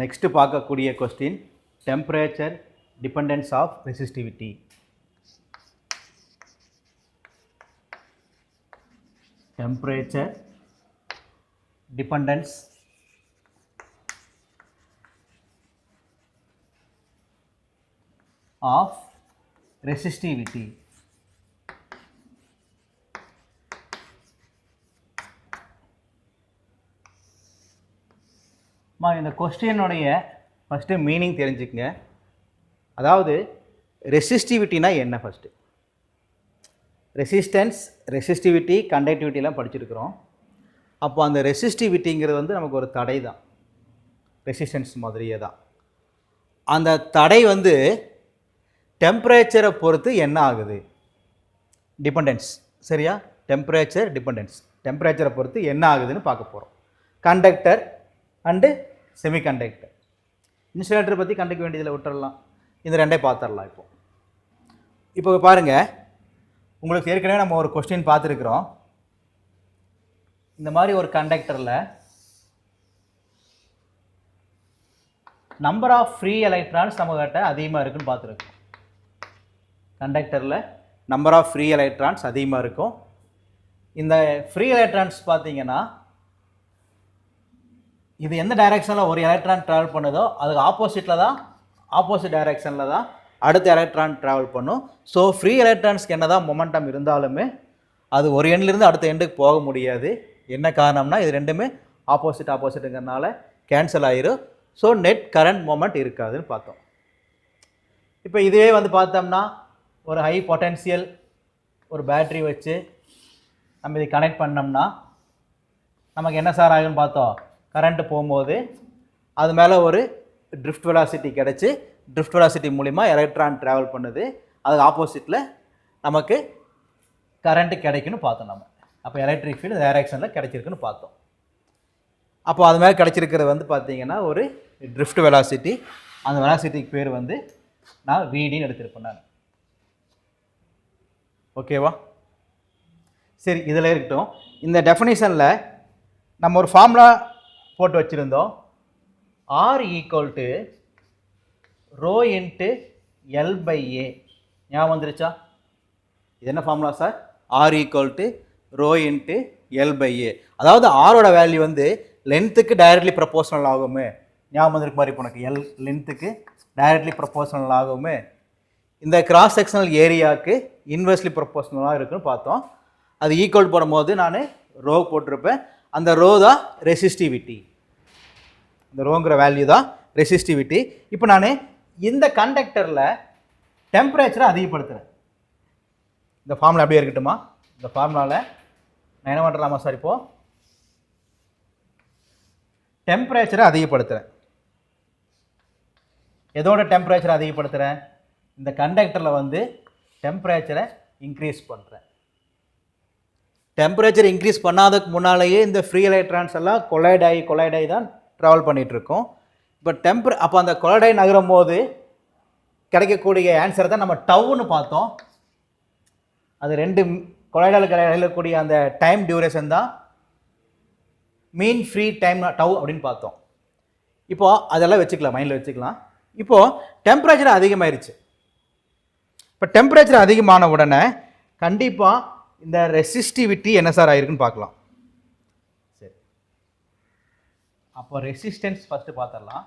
Next பார்க்கக்கூடிய question temperature dependence of resistivity. Temperature dependence of resistivity. இந்த கொஸ்டினுடைய first meaning தெரிஞ்சுக்கங்க. அதாவது ரெசிஸ்டிவிட்டினா என்ன? ஃபஸ்ட்டு ரெசிஸ்டன்ஸ், ரெசிஸ்டிவிட்டி, கண்டக்டிவிட்டிலாம் படிச்சிருக்கிறோம். அப்போ அந்த ரெசிஸ்டிவிட்டிங்கிறது வந்து நமக்கு ஒரு தடை தான், ரெசிஸ்டன்ஸ் மாதிரியே தான். அந்த தடை வந்து டெம்பரேச்சரை பொறுத்து என்ன ஆகுது? டிபெண்டன்ஸ். சரியா? டெம்பரேச்சர் டிபெண்டன்ஸ், டெம்பரேச்சரை பொறுத்து என்ன ஆகுதுன்னு பார்க்க போகிறோம். Conductor and semiconductor. இன்சுலேட்டரை பற்றி கண்டுக்க வேண்டியதில் விட்டுறலாம், இந்த ரெண்டே பார்த்துடலாம். இப்போ பாருங்கள், உங்களுக்கு ஏற்கனவே நம்ம ஒரு கொஸ்டின் பார்த்துருக்குறோம். இந்த மாதிரி ஒரு கண்டக்டரில் நம்பர் ஆஃப் ஃப்ரீ எலக்ட்ரான்ஸ் நம்மகிட்ட அதிகமாக இருக்குன்னு பார்த்துருக்கோம். கண்டக்டரில் நம்பர் ஆஃப் ஃப்ரீ எலக்ட்ரான்ஸ் அதிகமாக இருக்கும். இந்த ஃப்ரீ எலக்ட்ரான்ஸ் பார்த்தீங்கன்னா இது எந்த டைரெக்ஷனில் ஒரு எலக்ட்ரான் ட்ராவல் பண்ணுதோ அதுக்கு ஆப்போசிட் டைரெக்ஷனில் தான் அடுத்த எலக்ட்ரான் ட்ராவல் பண்ணும். ஸோ ஃப்ரீ எலக்ட்ரான்ஸ்க்கு என்ன தான் மொமெண்டம் இருந்தாலுமே அது ஒரு எண்ட்லேருந்து அடுத்த எண்டுக்கு போக முடியாது. என்ன காரணம்னா இது ரெண்டுமே ஆப்போசிட்டுங்கிறனால கேன்சல் ஆயிரும். ஸோ நெட் கரண்ட் மொமெண்ட் இருக்காதுன்னு பார்த்தோம். இப்போ இதுவே வந்து பார்த்தோம்னா ஒரு ஹை பொட்டன்ஷியல் ஒரு பேட்ரி வச்சு நம்ம இதை கனெக்ட் பண்ணோம்னா நமக்கு என்ன சார் ஆகுன்னு பார்த்தோம். கரண்ட்டு போகும்போது அது மேலே ஒரு ட்ரிஃப்ட் வெலாசிட்டி கிடச்சி ட்ரிஃப்ட் வெலாசிட்டி மூலிமா எலக்ட்ரான் ட்ராவல் பண்ணுது. அதுக்கு ஆப்போசிட்டில் நமக்கு கரண்ட்டு கிடைக்குன்னு பார்த்தோம் நம்ம. அப்போ எலக்ட்ரிக் ஃபீல்டு டைரெக்ஷனில் கிடைச்சிருக்குன்னு பார்த்தோம். அப்போ அது மாதிரி கிடைச்சிருக்கிறது வந்து பார்த்தீங்கன்னா ஒரு ட்ரிஃப்ட் வெலாசிட்டி. அந்த வெலாசிட்டிக்கு பேர் வந்து நான் விடின்னு எடுத்திருப்பேன் நான். ஓகேவா? சரி, இதில் இருக்கட்டும். இந்த டெஃபினிஷனில் நம்ம ஒரு ஃபார்முலா போட்டு வச்சுருந்தோம். R equal to rho into L by A. ஞாபகம் வந்துருச்சா? இது என்ன formula sir? R equal to rho into L by A. அதாவது ஆரோட வேல்யூ வந்து லென்த்துக்கு டைரக்ட்லி ப்ரப்போர்ஷனல் ஆகுமே. ஞாபகம் வந்துருக்கு மாதிரி இப்போ எனக்கு எல் லென்த்துக்கு டைரக்ட்லி ப்ரப்போர்ஷனல் ஆகுமே. இந்த கிராஸ் செக்ஷனல் ஏரியாவுக்கு இன்வெர்ஸ்லி ப்ரப்போர்ஷனலாக இருக்குன்னு பார்த்தோம். அது ஈக்குவல் போடும்போது நான் ரோ போட்டிருப்பேன். அந்த ரோ தான் ரெசிஸ்டிவிட்டி. இந்த ரோங்கிற வேல்யூ தான் ரெசிஸ்டிவிட்டி. இப்போ நான் இந்த கண்டக்டரில் டெம்பரேச்சரை அதிகப்படுத்துகிறேன். இந்த ஃபார்முலா அப்படியே இருக்கட்டுமா? இந்த ஃபார்முலாவில் நான் என்ன பண்ணுறலாமா சார்? இப்போது டெம்பரேச்சரை அதிகப்படுத்துகிறேன். எதோட டெம்பரேச்சரை அதிகப்படுத்துகிறேன்? இந்த கண்டக்டரில் வந்து டெம்பரேச்சரை இன்க்ரீஸ் பண்ணுறேன். டெம்பரேச்சர் இன்க்ரீஸ் பண்ணாததுக்கு முன்னாலேயே இந்த ஃப்ரீ எலக்ட்ரான்ஸ் எல்லாம் கொலைட் ஆகி தான் ட்ராவல் பண்ணிகிட்ருக்கோம். இப்போ அப்போ அந்த கொலைட் ஆகி நகரும் போது கிடைக்கக்கூடிய ஆன்சரை தான் நம்ம டவுன்னு பார்த்தோம். அது ரெண்டு கொலைடால் கிடைக்கக்கூடிய அந்த டைம் டியூரேஷன் தான் மீன் ஃப்ரீ டைம் டவு அப்படின்னு பார்த்தோம். இப்போது அதெல்லாம் வச்சுக்கலாம், மைண்டில் வச்சுக்கலாம். இப்போது டெம்பரேச்சர் அதிகமாயிருச்சு. இப்போ டெம்பரேச்சர் அதிகமான உடனே கண்டிப்பாக இந்த ரெசிஸ்டிவிட்டி என்ன சார் ஆயிருக்குன்னு பார்க்கலாம். சரி, அப்போ ரெசிஸ்டன்ஸ் ஃபஸ்ட்டு பார்த்துடலாம்.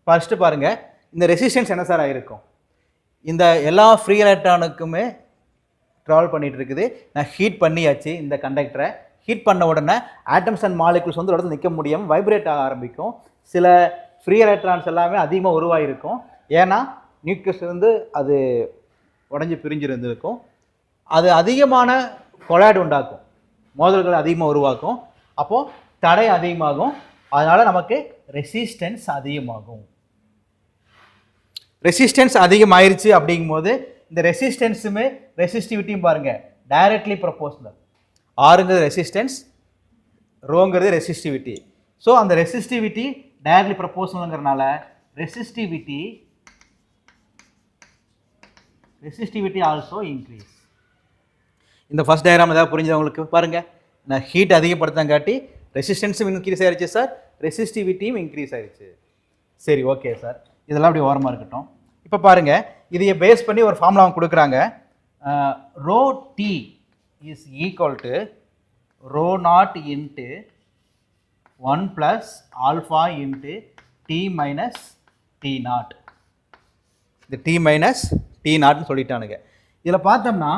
ஃபஸ்ட்டு பாருங்கள், இந்த ரெசிஸ்டன்ஸ் என்ன சார் ஆகிருக்கும்? இந்த எல்லா ஃப்ரீ எலக்ட்ரானுக்குமே ட்ராவல் பண்ணிகிட்டு இருக்குது. நான் ஹீட் பண்ணியாச்சு. இந்த கண்டக்டரை ஹீட் பண்ண உடனே ஆட்டம்ஸ் அண்ட் மாலிகுல்ஸ் வந்து ஒரு இடத்துல நிற்க முடியாமல் வைப்ரேட் ஆக ஆரம்பிக்கும். சில ஃப்ரீ எலக்ட்ரான்ஸ் எல்லாமே அதிகமாக உருவாகிருக்கும். ஏன்னா நியூக்ளியஸ் வந்து அது உடஞ்சி பிரிஞ்சிருந்துருக்கும். அது அதிகமான கொலாய்டு உண்டாக்கும், மோதல்கள் அதிகமாக உருவாக்கும். அப்போது தடை அதிகமாகும். அதனால் நமக்கு ரெசிஸ்டன்ஸ் அதிகமாகும். ரெசிஸ்டன்ஸ் அதிகமாயிருச்சு அப்படிங்கும்போது இந்த ரெசிஸ்டன்ஸுமே ரெசிஸ்டிவிட்டியும் பாருங்கள் டைரக்ட்லி ப்ரொபோஷனல். ஆறுங்கிறது ரெசிஸ்டன்ஸ், ரோங்கிறது ரெசிஸ்டிவிட்டி. ஸோ அந்த ரெசிஸ்டிவிட்டி டைரக்ட்லி ப்ரொபோஷனலுங்கிறனால ரெசிஸ்டிவிட்டி ஆல்சோ இன்க்ரீஸ். இந்த ஃபர்ஸ்ட் டயக்ராம் ஏதாவது புரிஞ்சது உங்களுக்கு? பாருங்கள், நான் ஹீட் அதிகப்படுத்தாங்காட்டி ரெசிஸ்டன்ஸும் இன்க்ரீஸ் ஆயிடுச்சு சார், ரெசிஸ்டிவிட்டியும் இன்க்ரீஸ் ஆயிடுச்சு. சரி ஓகே சார், இதெல்லாம் அப்படி ஓரமாக இருக்கட்டும். இப்போ பாருங்கள், இதையை பேஸ் பண்ணி ஒரு ஃபார்முலா அவங்க கொடுக்குறாங்க. Rho T is equal to rho naught into 1 plus alpha into T minus T naught. இந்த டி மைனஸ் டி நாட்னு சொல்லிட்டானுங்க. இதில் பார்த்தோம்னா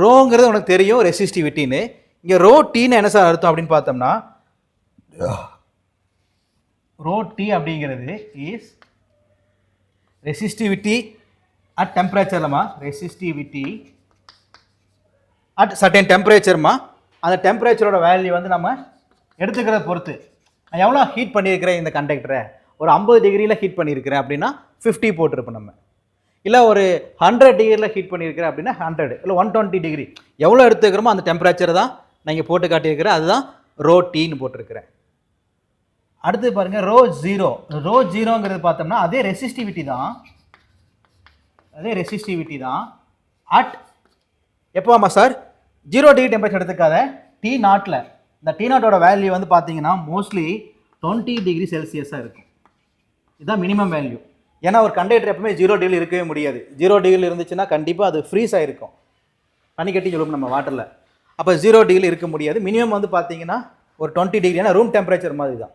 ரோங்கிறது உனக்கு தெரியும் ரெசிஸ்டிவிட்டின்னு. இங்கே ரோ டீன்னு என்ன சார் அர்த்தம் அப்படின்னு பார்த்தோம்னா, ரோ டி அப்படிங்கிறது இஸ் ரெசிஸ்டிவிட்டி அட் டெம்பரேச்சர்லமா, ரெசிஸ்டிவிட்டி அட் சர்டன் டெம்பரேச்சர்மா. அந்த டெம்பரேச்சரோட வேல்யூ வந்து நம்ம எடுத்துக்கிறத பொறுத்து, நான் எவ்வளோ ஹீட் பண்ணியிருக்கிறேன் இந்த கண்டக்டரை, ஒரு 50 டிகிரியில் ஹீட் பண்ணியிருக்கிறேன் அப்படின்னா 50 போட்டிருப்போம் நம்ம. இல்லை ஒரு 100 டிகிரியில் ஹீட் பண்ணியிருக்கிறேன் அப்படின்னா 100, இல்லை 120 டிகிரி எவ்வளோ எடுத்துக்கிறோமோ அந்த டெம்பரேச்சர் தான் நான் இங்கே போட்டு காட்டியிருக்கிறேன். அதுதான் ரோ டீன்னு போட்டிருக்கிறேன். அடுத்து பாருங்கள் ரோ ஜீரோ. ரோ ஜீரோங்கிறது பார்த்தோம்னா அதே ரெசிஸ்டிவிட்டி தான், அட் எப்போவாமா சார் 0 டிகிரி டெம்பரேச்சர் எடுத்துக்காத, டி நாட்டில். இந்த டி நாட்டோட வேல்யூ வந்து பார்த்தீங்கன்னா மோஸ்ட்லி 20 டிகிரி செல்சியஸாக இருக்கும். இதுதான் மினிமம் வேல்யூ. ஏன்னா ஒரு கண்டக்டர் எப்பவுமே 0 டிகிரி இருக்கவே முடியாது. 0 டிகிரி இருந்துச்சுன்னா கண்டிப்பாக அது ஃப்ரீஸ் ஆகிருக்கும், பனி கட்டி சொல்லுவோம் நம்ம வாட்டரில். அப்போ 0 டிகிரி இருக்க முடியாது. மினிமம் வந்து பார்த்தீங்கன்னா ஒரு 20 டிகிரி, ஏன்னா ரூம் டெம்பரேச்சர் மாதிரி தான்,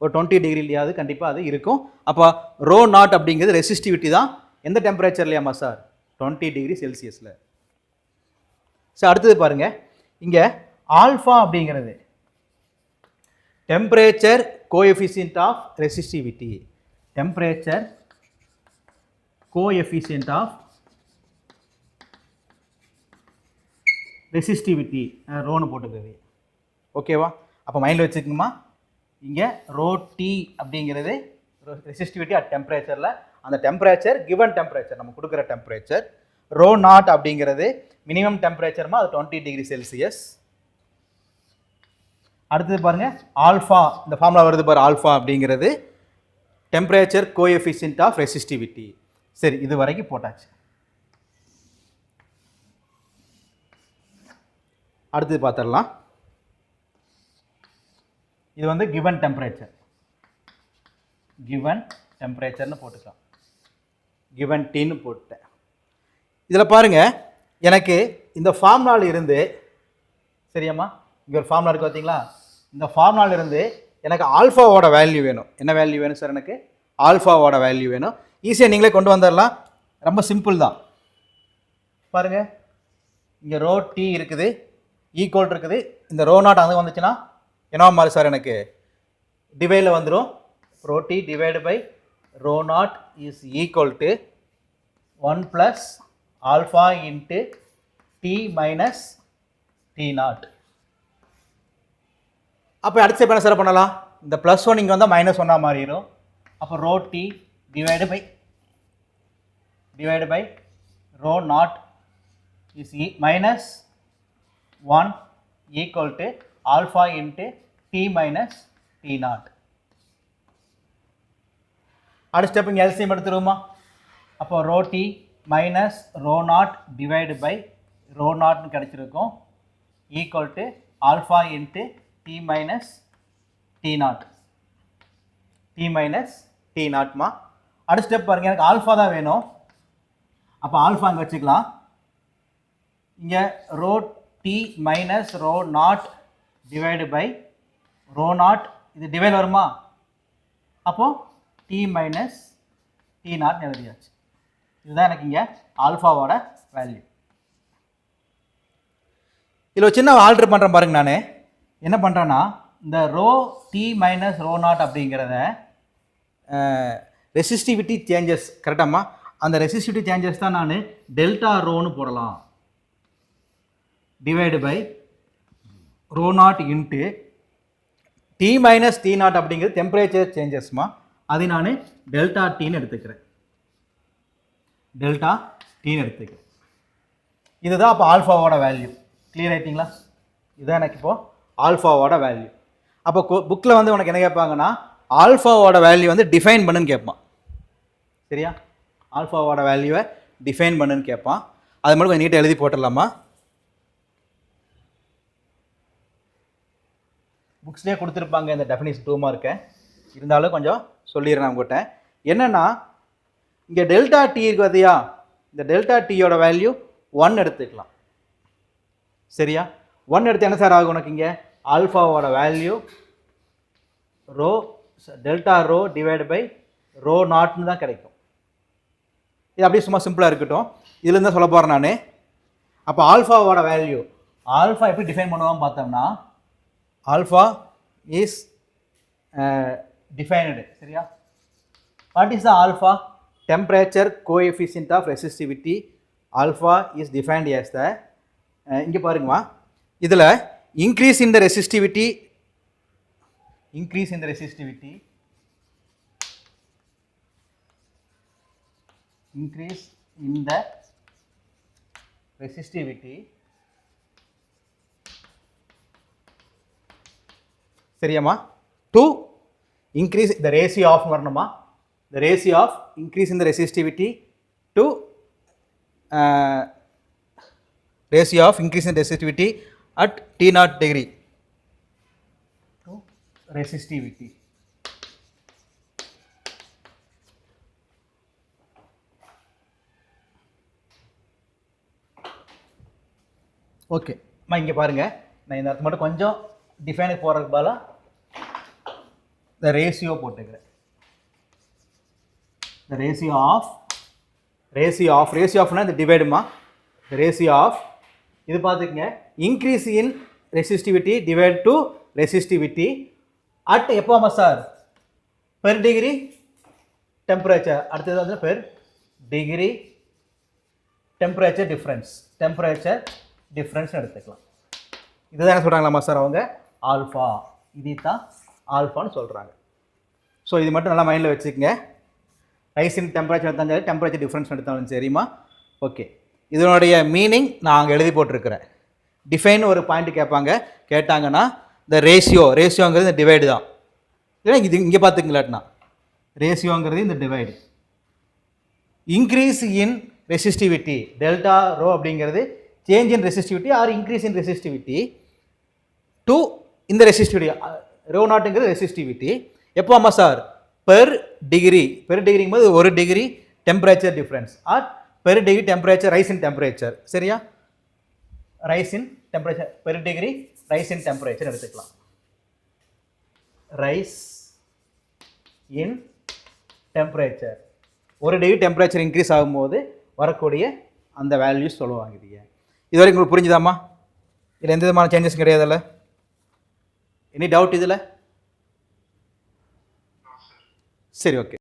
ஒரு 20 டிகிரிலையாவது கண்டிப்பாக அது இருக்கும். அப்போ ரோ நாட் அப்படிங்கிறது ரெசிஸ்டிவிட்டி தான். எந்த டெம்பரேச்சர்லையாமா சார்? 20 டிகிரி செல்சியஸில். சார் அடுத்தது பாருங்கள், இங்கே ஆல்ஃபா அப்படிங்கிறது temperature coefficient of resistivity. Temperature coefficient of resistivity ரோன்னு போட்டுக்கிறது. ஓகேவா? அப்போ மைண்டில் வச்சுக்கோங்கம்மா, இங்கே ரோ டி அப்படிங்கிறது ரெசிஸ்டிவிட்டி அட் டெம்பரேச்சரில், அந்த டெம்பரேச்சர் கிவன் டெம்பரேச்சர் நம்ம கொடுக்குற டெம்பரேச்சர். ரோ நாட் அப்படிங்கிறது மினிமம் டெம்பரேச்சர்மா, அது 20 டிகிரி செல்சியஸ். அடுத்தது பாருங்கள் ஆல்ஃபா, இந்த ஃபார்முலா வருது பாரு, ஆல்ஃபா அப்படிங்கிறது டெம்பரேச்சர் கோஎஃபிஷியன்ட் ஆஃப் ரெசிஸ்டிவிட்டி. சரி, இது வரைக்கும் போட்டாச்சு. அடுத்தது பார்த்துடலாம். இது வந்து கிவன் டெம்பரேச்சர்னு போட்டுக்கலாம், கிவன் டீன்னு போட்டேன். இதில் பாருங்கள், எனக்கு இந்த ஃபார்முலாவில் இருந்து, சரியாம்மா, இங்கே ஒரு ஃபார்முலா இருக்குது பார்த்தீங்களா, இந்த ஃபார்முலாவில் இருந்து எனக்கு ஆல்ஃபாவோட வேல்யூ வேணும். என்ன வேல்யூ வேணும் சார்? எனக்கு ஆல்ஃபாவோட வேல்யூ வேணும். ஈஸியாக நீங்களே கொண்டு வந்துடலாம், ரொம்ப சிம்பிள் தான். பாருங்கள், இங்கே ரோ டி இருக்குது, ஈக்குவல் இருக்குது, இந்த ரோ நாட் அங்கே வந்துச்சுன்னா என்ன மாதிரி சார்? எனக்கு டிவைடில் வந்துடும். Rho T divide by rho naught is equal to 1 plus alpha into T minus T naught. அப்போ அடுத்த ஸ்டெப் என்ன சார் பண்ணலாம்? இந்த +1 இங்கே வந்தால் -1 மாறிடும். அப்போ rho T divide by rho naught is minus 1 equal to alpha into T minus T naught. அடுத்த ஸ்டெப் இங்கே எல்சிஎம் எடுத்துருவோமா? அப்போ rho T minus rho naught divide by rho நாட்னு கிடச்சிருக்கும், equal to alpha into T minus T நாட்மா. அடுத்த step பாருங்கள், எனக்கு ஆல்ஃபா தான் வேணும். அப்போ ஆல்ஃபா இங்கே வச்சுக்கலாம். இங்கே rho T minus rho naught divide by rho naught, இது டிவைட் வருமா? அப்போது டி மைனஸ் டி நாட் எழுதியாச்சு. இதுதான் எனக்கு இங்கே ஆல்ஃபாவோட வேல்யூ. இதில் ஒரு சின்ன ஆல்ட்ரு பண்ணுறேன் பாருங்க. நான் என்ன பண்ணுறேன்னா, இந்த rho T minus rho naught அப்படிங்கிறத ரெசிஸ்டிவிட்டி சேஞ்சஸ், கரெக்டாம்மா? அந்த ரெசிஸ்டிவிட்டி சேஞ்சஸ் தான் நான் டெல்டா ரோன்னு போடலாம். Divide by rho naught into T minus T naught அப்படிங்கிறது டெம்பரேச்சர் சேஞ்சஸ்மா, அதை நான் டெல்டா டீன்னு எடுத்துக்கிறேன். இதுதான் அப்போ ஆல்ஃபாவோட வேல்யூ. கிளியர் ஆகிட்டிங்களா? இதுதான் எனக்கு இப்போது ஆல்ஃபாவோட வேல்யூ. அப்போ புக்கில் வந்து உனக்கு என்ன கேட்பாங்கன்னா, ஆல்ஃபாவோட வேல்யூ வந்து டிஃபைன் பண்ணுன்னு கேட்பான். சரியா? ஆல்ஃபாவோட வேல்யூவை டிஃபைன் பண்ணுன்னு கேட்பான். அது மட்டும் கொஞ்சம் நீட்டாக எழுதி போட்டுடலாமா? புக்ஸ்லேயே கொடுத்துருப்பாங்க இந்த டெஃபினிஷன் 2 மார்க்கை, இருந்தாலும் கொஞ்சம் சொல்லிடுறேன் உங்கள்கிட்ட. என்னென்னா இங்கே டெல்டா டி இருக்கு பார்த்தியா, இந்த டெல்டா டியோட வேல்யூ 1 எடுத்துக்கலாம். சரியா? 1 எடுத்து என்ன சார் ஆகும் உனக்கு? இங்கே ஆல்ஃபாவோட value rho delta rho divide by rho நாட்னு தான் கிடைக்கும். இது அப்படியே சும்மா சிம்பிளாக இருக்கட்டும். இதுலேருந்து தான் சொல்ல போகிறேன் நான். அப்போ ஆல்ஃபாவோட வேல்யூ, ஆல்ஃபா எப்படி டிஃபைன் பண்ணுவான்னு பார்த்தோம்னா, ஆல்ஃபா இஸ் டிஃபைனடு. சரியா? What is the alpha? Temperature coefficient of resistivity. Alpha is defined as the, இங்கே பாருங்கம்மா, இதில் increase in the resistivity, increase in the resistivity, increase in the resistivity, சரியாமா, to increase the ratio of வரணுமா, the ratio of increase in the resistivity to ratio of increase in resistivity at T0 degree to resistivity. Okay அம்மா, இங்கே பாருங்கள், நான் இந்த இடத்து மட்டும் கொஞ்சம் டிஃபைனுக்கு போகிறதுக்கு பதிலாக இந்த ரேஷியோ போட்டுக்கிறேன். இந்த ரேஷியோ ஆஃப்னா இந்த டிவைடுமா, the ratio of இது பார்த்துக்குங்க, increase in resistivity divide to resistivity at எப்போமா சார் per degree temperature, அடுத்தது வந்து per degree temperature difference எடுத்துக்கலாம். இதுதான் என்ன சொல்கிறாங்களாமா சார் அவங்க, ஆல்ஃபா, இது தான் ஆல்ஃபான்னு சொல்கிறாங்க. ஸோ இது மட்டும் நல்லா மைண்டில் வச்சுக்கோங்க. ரைஸ் இன் டெம்பரேச்சர் எடுத்தாலும் சரி, டெம்பரேச்சர் டிஃப்ரென்ஸ் எடுத்தாலும் சரிம்மா. ஓகே, இதனுடைய மீனிங் நான் அங்கே எழுதி போட்டிருக்கிறேன். டிஃபைன் ஒரு பாயிண்ட் கேட்டாங்கன்னா இந்த ரேஷியோங்கிறது இந்த டிவைடு தான். இல்லைன்னா இது இங்கே பார்த்துக்கலாட்னா ரேஷியோங்கிறது இந்த divide. Increase in resistivity, delta rho அப்படிங்கிறது change in resistivity or increase in resistivity to இந்த ரெசிஸ்டிவிட்டி, ரோ நாட்டுங்கிறது ரெசிஸ்டிவிட்டி. எப்போ அம்மா சார் பெர் டிகிரிங்கும் போது ஒரு degree temperature difference or per degree temperature rise in temperature. சரியா? Rise in temperature, per degree rise in temperature எடுத்துக்கலாம். Rise in temperature, ஒரு டிகிரி டெம்பரேச்சர் இன்க்ரீஸ் ஆகும்போது வரக்கூடிய அந்த வேல்யூஸ் சொல்லுவாங்க. இது வரைக்கும் உங்களுக்கு புரிஞ்சுதாம்மா? இதில் எந்த விதமான சேஞ்சஸ் கிடையாதுல்ல? எனி டவுட் இதில்? சரி, ஓகே.